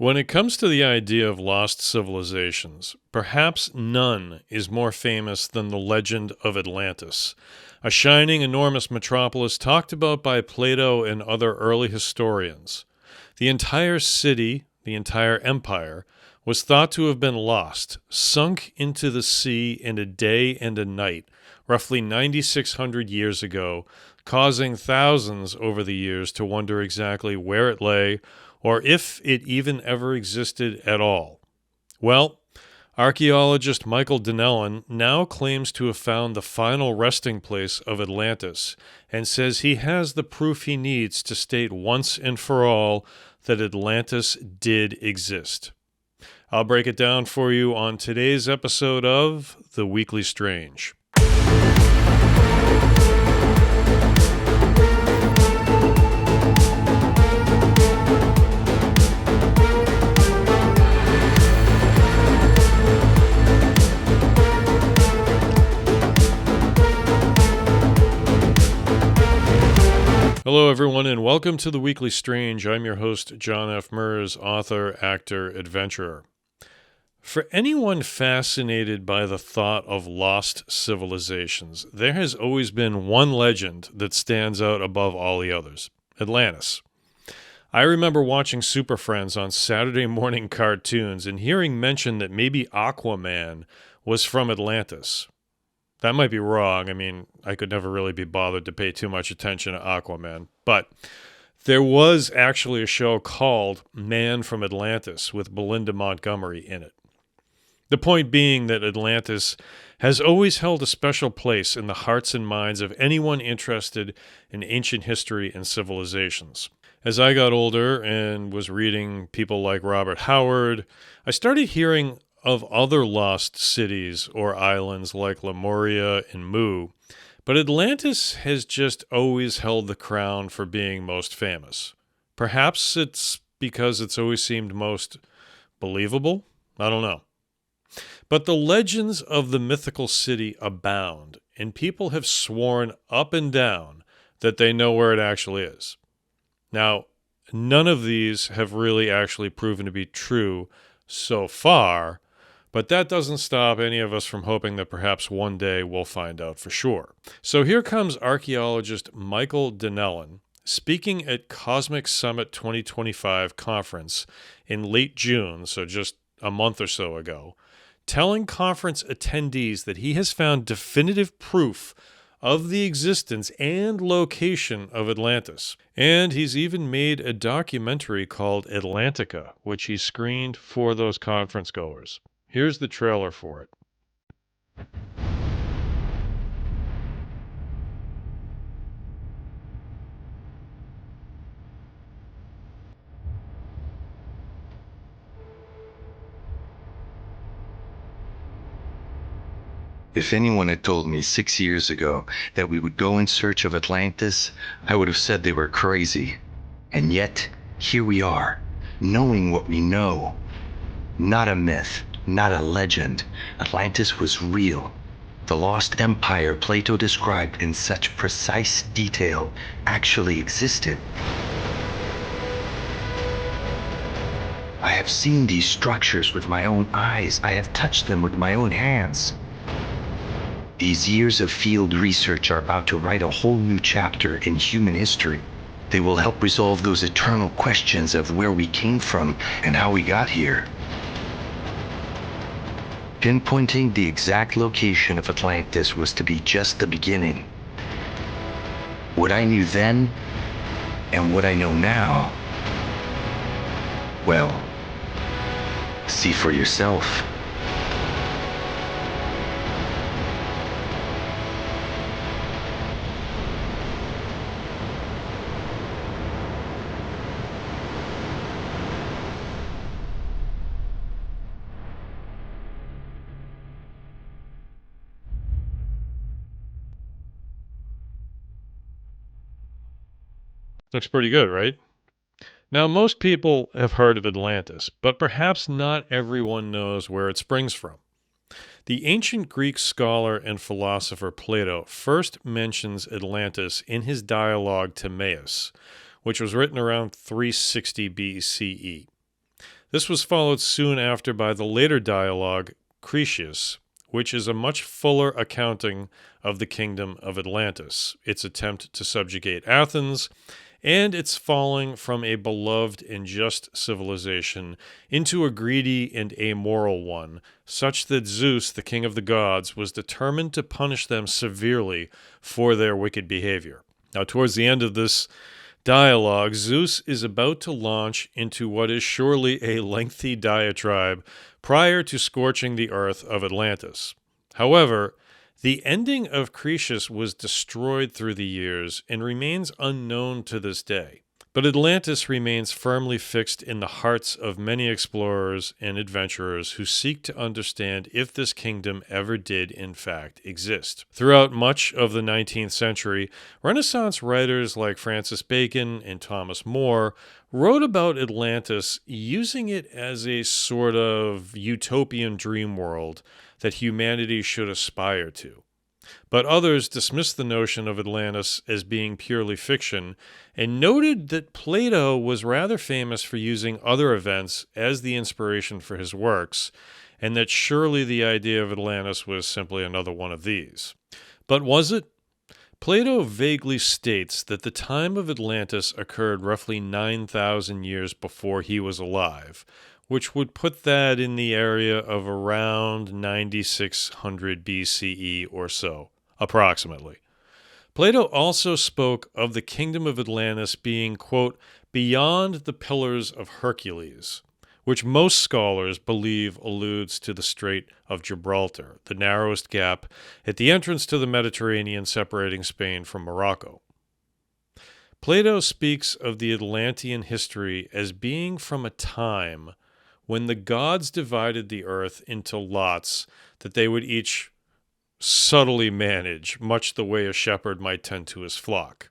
When it comes to the idea of lost civilizations, perhaps none is more famous than the legend of Atlantis, a shining, enormous metropolis talked about by Plato and other early historians. The entire city, the entire empire, was thought to have been lost, sunk into the sea in a day and a night, roughly 9,600 years ago, causing thousands over the years to wonder exactly where it lay, or if it even ever existed at all. Well, archaeologist Michael Donnellan now claims to have found the final resting place of Atlantis and says he has the proof he needs to state once and for all that Atlantis did exist. I'll break it down for you on today's episode of The Weekly Strange. Hello, everyone, and welcome to The Weekly Strange. I'm your host, John F. Mers, author, actor, adventurer. For anyone fascinated by the thought of lost civilizations, there has always been one legend that stands out above all the others: Atlantis. I remember watching Super Friends on Saturday morning cartoons and hearing mention that maybe Aquaman was from Atlantis. That might be wrong. I mean, I could never really be bothered to pay too much attention to Aquaman. But there was actually a show called Man from Atlantis with Belinda Montgomery in it. The point being that Atlantis has always held a special place in the hearts and minds of anyone interested in ancient history and civilizations. As I got older and was reading people like Robert Howard, I started hearing of other lost cities or islands like Lemuria and Mu, but Atlantis has just always held the crown for being most famous. Perhaps it's because it's always seemed most believable? I don't know. But the legends of the mythical city abound, and people have sworn up and down that they know where it actually is. Now, none of these have really actually proven to be true so far, but that doesn't stop any of us from hoping that perhaps one day we'll find out for sure. So here comes archaeologist Michael Donnellan speaking at Cosmic Summit 2025 conference in late June, so just a month or so ago, telling conference attendees that he has found definitive proof of the existence and location of Atlantis. And he's even made a documentary called Atlantica, which he screened for those conference goers. Here's the trailer for it. If anyone had told me 6 years ago that we would go in search of Atlantis, I would have said they were crazy. And yet, here we are, knowing what we know. Not a myth, not a legend. Atlantis was real. The lost empire Plato described in such precise detail actually existed. I have seen these structures with my own eyes. I have touched them with my own hands. These years of field research are about to write a whole new chapter in human history. They will help resolve those eternal questions of where we came from and how we got here. Pinpointing the exact location of Atlantis was to be just the beginning. What I knew then and what I know now, well, see for yourself. Looks pretty good, right? Now, most people have heard of Atlantis, but perhaps not everyone knows where it springs from. The ancient Greek scholar and philosopher Plato first mentions Atlantis in his dialogue Timaeus, which was written around 360 BCE. This was followed soon after by the later dialogue, Cretius, which is a much fuller accounting of the kingdom of Atlantis, its attempt to subjugate Athens, and its falling from a beloved and just civilization into a greedy and amoral one, such that Zeus, the king of the gods, was determined to punish them severely for their wicked behavior. Now, towards the end of this dialogue, Zeus is about to launch into what is surely a lengthy diatribe prior to scorching the earth of Atlantis. However, the ending of Cretius was destroyed through the years and remains unknown to this day. But Atlantis remains firmly fixed in the hearts of many explorers and adventurers who seek to understand if this kingdom ever did in fact exist. Throughout much of the 19th century, Renaissance writers like Francis Bacon and Thomas More wrote about Atlantis using it as a sort of utopian dream world that humanity should aspire to. But others dismissed the notion of Atlantis as being purely fiction and noted that Plato was rather famous for using other events as the inspiration for his works, and that surely the idea of Atlantis was simply another one of these. But was it? Plato vaguely states that the time of Atlantis occurred roughly 9,000 years before he was alive, which would put that in the area of around 9600 BCE or so, approximately. Plato also spoke of the kingdom of Atlantis being, quote, beyond the Pillars of Hercules, which most scholars believe alludes to the Strait of Gibraltar, the narrowest gap at the entrance to the Mediterranean separating Spain from Morocco. Plato speaks of the Atlantean history as being from a time when the gods divided the earth into lots that they would each subtly manage, much the way a shepherd might tend to his flock.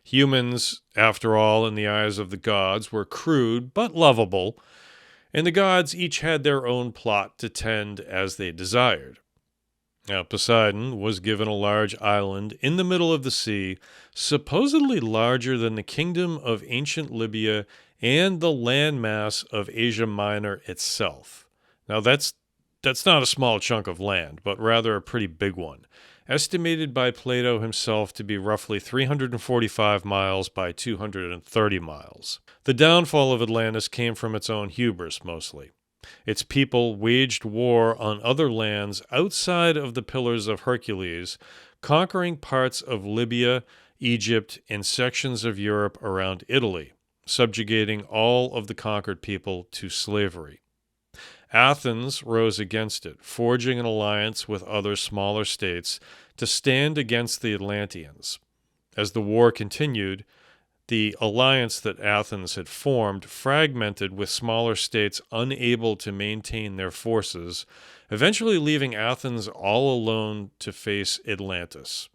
Humans, after all, in the eyes of the gods, were crude but lovable, and the gods each had their own plot to tend as they desired. Now, Poseidon was given a large island in the middle of the sea, supposedly larger than the kingdom of ancient Libya and the landmass of Asia Minor itself. Now, that's not a small chunk of land, but rather a pretty big one, estimated by Plato himself to be roughly 345 miles by 230 miles. The downfall of Atlantis came from its own hubris, mostly. Its people waged war on other lands outside of the Pillars of Hercules, conquering parts of Libya, Egypt, and sections of Europe around Italy, subjugating all of the conquered people to slavery. Athens rose against it, forging an alliance with other smaller states to stand against the Atlanteans. As the war continued, the alliance that Athens had formed fragmented with smaller states unable to maintain their forces, eventually leaving Athens all alone to face Atlantis.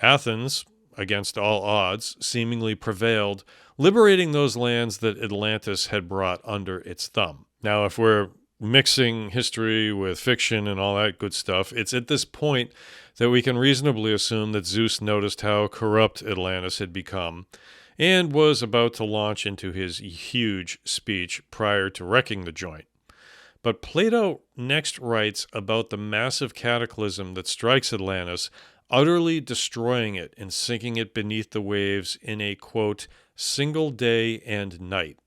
Athens, against all odds, seemingly prevailed, liberating those lands that Atlantis had brought under its thumb. Now, if we're mixing history with fiction and all that good stuff, it's at this point that we can reasonably assume that Zeus noticed how corrupt Atlantis had become and was about to launch into his huge speech prior to wrecking the joint. But Plato next writes about the massive cataclysm that strikes Atlantis, utterly destroying it and sinking it beneath the waves in a, quote, single day and night.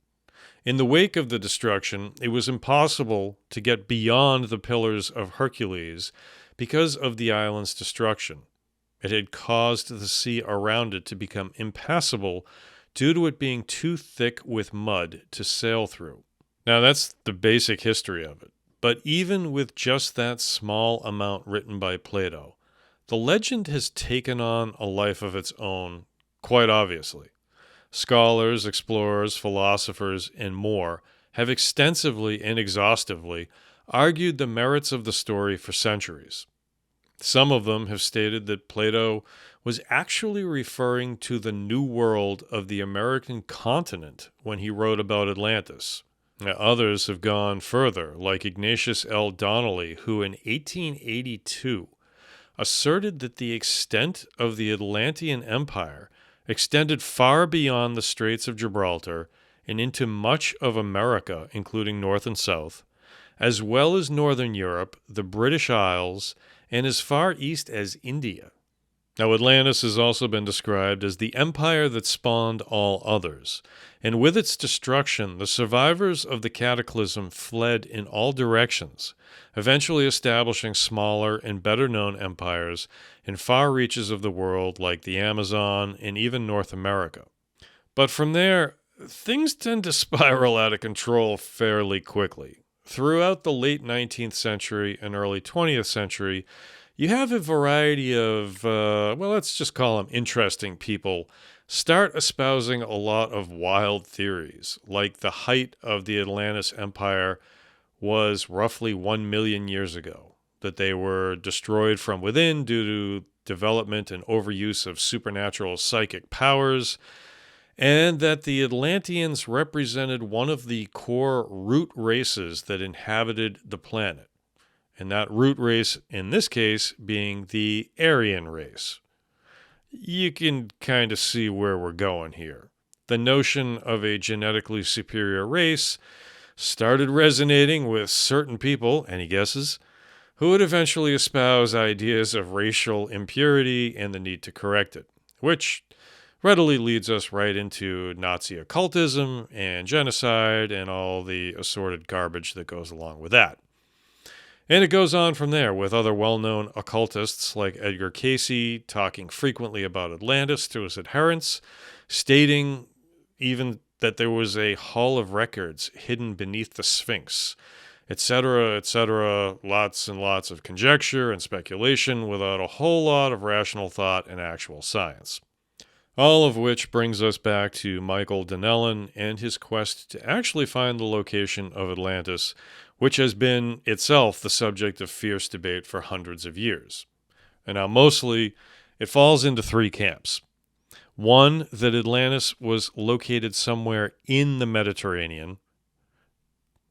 In the wake of the destruction, it was impossible to get beyond the Pillars of Hercules because of the island's destruction. It had caused the sea around it to become impassable due to it being too thick with mud to sail through. Now, that's the basic history of it. But even with just that small amount written by Plato, the legend has taken on a life of its own, quite obviously. Scholars, explorers, philosophers, and more have extensively and exhaustively argued the merits of the story for centuries. Some of them have stated that Plato was actually referring to the New World of the American continent when he wrote about Atlantis. Now, others have gone further, like Ignatius L. Donnelly, who in 1882 asserted that the extent of the Atlantean Empire extended far beyond the Straits of Gibraltar and into much of America, including North and South, as well as Northern Europe, the British Isles, and as far east as India. Now, Atlantis has also been described as the empire that spawned all others, and with its destruction, the survivors of the cataclysm fled in all directions, eventually establishing smaller and better-known empires in far reaches of the world like the Amazon and even North America. But from there, things tend to spiral out of control fairly quickly. Throughout the late 19th century and early 20th century, you have a variety of, let's just call them interesting people, start espousing a lot of wild theories, like the height of the Atlantis Empire was roughly 1 million years ago, that they were destroyed from within due to development and overuse of supernatural psychic powers, and that the Atlanteans represented one of the core root races that inhabited the planet. And that root race, in this case, being the Aryan race. You can kind of see where we're going here. The notion of a genetically superior race started resonating with certain people, any guesses, who would eventually espouse ideas of racial impurity and the need to correct it, which readily leads us right into Nazi occultism and genocide and all the assorted garbage that goes along with that. And it goes on from there with other well-known occultists like Edgar Cayce talking frequently about Atlantis to his adherents, stating even that there was a hall of records hidden beneath the Sphinx, etc., etc., lots and lots of conjecture and speculation without a whole lot of rational thought and actual science. All of which brings us back to Michael Donnellan and his quest to actually find the location of Atlantis, which has been itself the subject of fierce debate for hundreds of years. And now mostly, it falls into three camps. One, that Atlantis was located somewhere in the Mediterranean.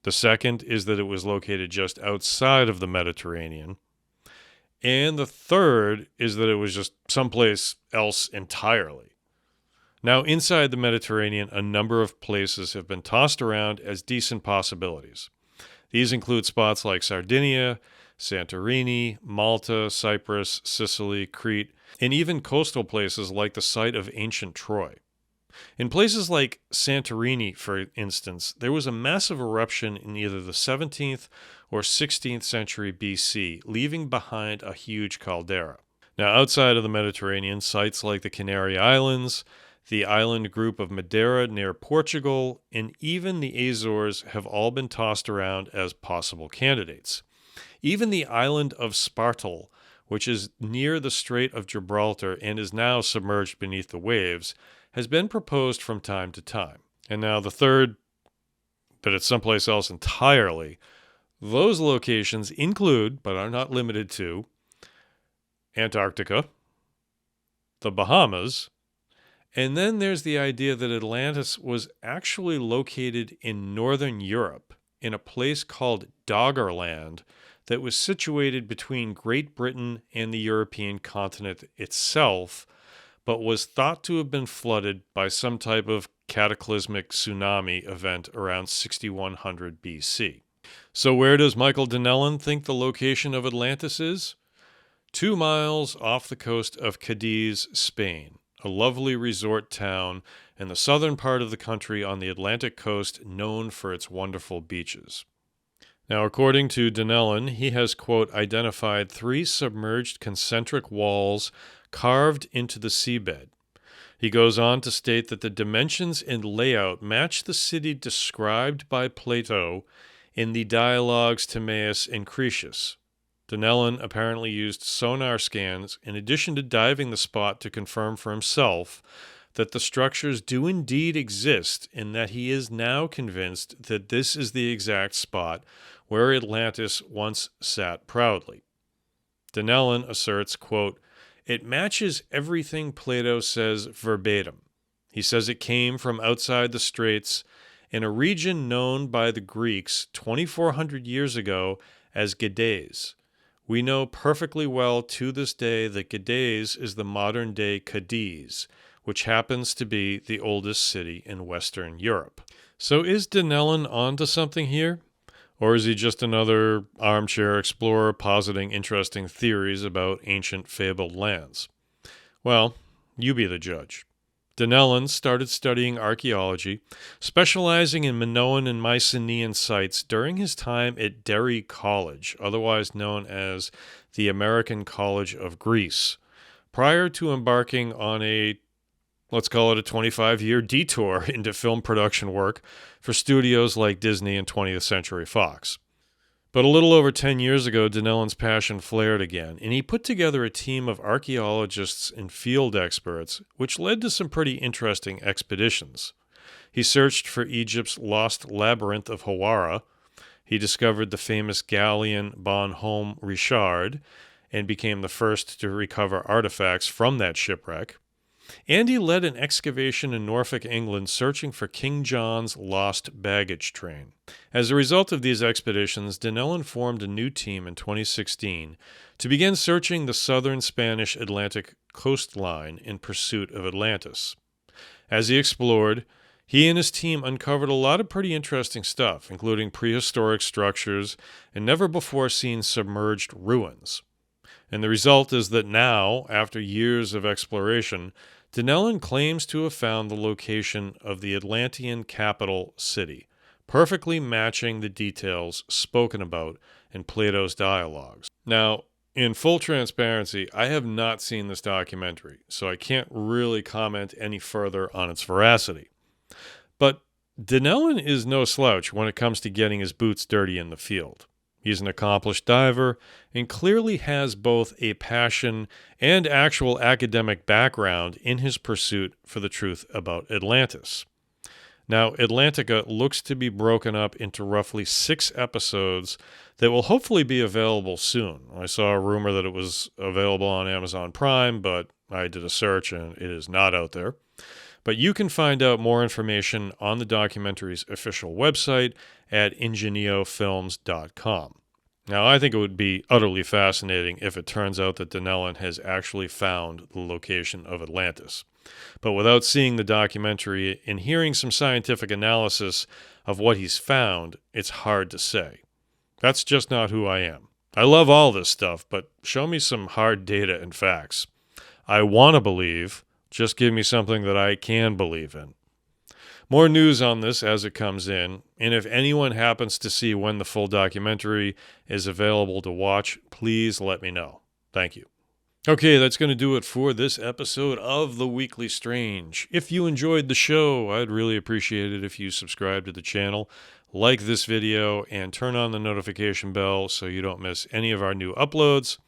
The second is that it was located just outside of the Mediterranean. And the third is that it was just someplace else entirely. Now, inside the Mediterranean, a number of places have been tossed around as decent possibilities. These include spots like Sardinia, Santorini, Malta, Cyprus, Sicily, Crete, and even coastal places like the site of ancient Troy. In places like Santorini, for instance, there was a massive eruption in either the 17th or 16th century BC, leaving behind a huge caldera. Now, outside of the Mediterranean, sites like the Canary Islands, the island group of Madeira near Portugal, and even the Azores have all been tossed around as possible candidates. Even the island of Spartel, which is near the Strait of Gibraltar and is now submerged beneath the waves, has been proposed from time to time. And now the third, that it's someplace else entirely. Those locations include, but are not limited to, Antarctica, the Bahamas, and then there's the idea that Atlantis was actually located in northern Europe, in a place called Doggerland, that was situated between Great Britain and the European continent itself, but was thought to have been flooded by some type of cataclysmic tsunami event around 6100 BC. So where does Michael Donnellan think the location of Atlantis is? 2 miles off the coast of Cadiz, Spain, a lovely resort town in the southern part of the country on the Atlantic coast known for its wonderful beaches. Now, according to Donnellan, he has, quote, identified 3 submerged concentric walls carved into the seabed. He goes on to state that the dimensions and layout match the city described by Plato in the dialogues Timaeus and Cretius. Donnellan apparently used sonar scans in addition to diving the spot to confirm for himself that the structures do indeed exist, and that he is now convinced that this is the exact spot where Atlantis once sat proudly. Donnellan asserts, quote, it matches everything Plato says verbatim. He says it came from outside the straits in a region known by the Greeks 2,400 years ago as Gades. We know perfectly well to this day that Gades is the modern-day Cadiz, which happens to be the oldest city in Western Europe. So is Donnellan onto something here? Or is he just another armchair explorer positing interesting theories about ancient fabled lands? Well, you be the judge. Donnellan started studying archaeology, specializing in Minoan and Mycenaean sites during his time at Derry College, otherwise known as the American College of Greece, prior to embarking on let's call it a 25-year detour into film production work for studios like Disney and 20th Century Fox. But a little over 10 years ago, Donnellan's passion flared again, and he put together a team of archaeologists and field experts, which led to some pretty interesting expeditions. He searched for Egypt's lost labyrinth of Hawara. He discovered the famous galleon Bon Homme Richard and became the first to recover artifacts from that shipwreck. And he led an excavation in Norfolk, England, searching for King John's lost baggage train. As a result of these expeditions, Donnellan formed a new team in 2016 to begin searching the southern Spanish Atlantic coastline in pursuit of Atlantis. As he explored, he and his team uncovered a lot of pretty interesting stuff, including prehistoric structures and never-before-seen submerged ruins. And the result is that now, after years of exploration, Donnellan claims to have found the location of the Atlantean capital city, perfectly matching the details spoken about in Plato's dialogues. Now, in full transparency, I have not seen this documentary, so I can't really comment any further on its veracity. But Donnellan is no slouch when it comes to getting his boots dirty in the field. He's an accomplished diver and clearly has both a passion and actual academic background in his pursuit for the truth about Atlantis. Now, Atlantica looks to be broken up into roughly 6 episodes that will hopefully be available soon. I saw a rumor that it was available on Amazon Prime, but I did a search and it is not out there. But you can find out more information on the documentary's official website at ingeniofilms.com. Now, I think it would be utterly fascinating if it turns out that Donnellan has actually found the location of Atlantis. But without seeing the documentary and hearing some scientific analysis of what he's found, it's hard to say. That's just not who I am. I love all this stuff, but show me some hard data and facts. I want to believe. Just give me something that I can believe in. More news on this as it comes in, and if anyone happens to see when the full documentary is available to watch, please let me know. Thank you. Okay, that's going to do it for this episode of The Weekly Strange. If you enjoyed the show, I'd really appreciate it if you subscribe to the channel, like this video, and turn on the notification bell so you don't miss any of our new uploads.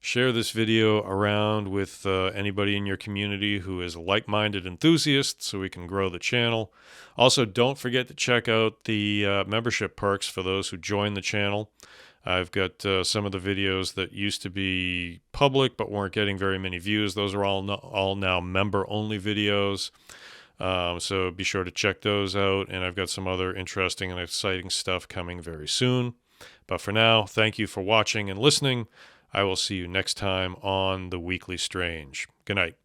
Share this video around with anybody in your community who is a like-minded enthusiast so we can grow the channel. Also, don't forget to check out the membership perks for those who join the channel. I've got some of the videos that used to be public but weren't getting very many views. Those are all now member-only videos. So be sure to check those out. And I've got some other interesting and exciting stuff coming very soon. But for now, thank you for watching and listening. I will see you next time on The Weekly Strange. Good night.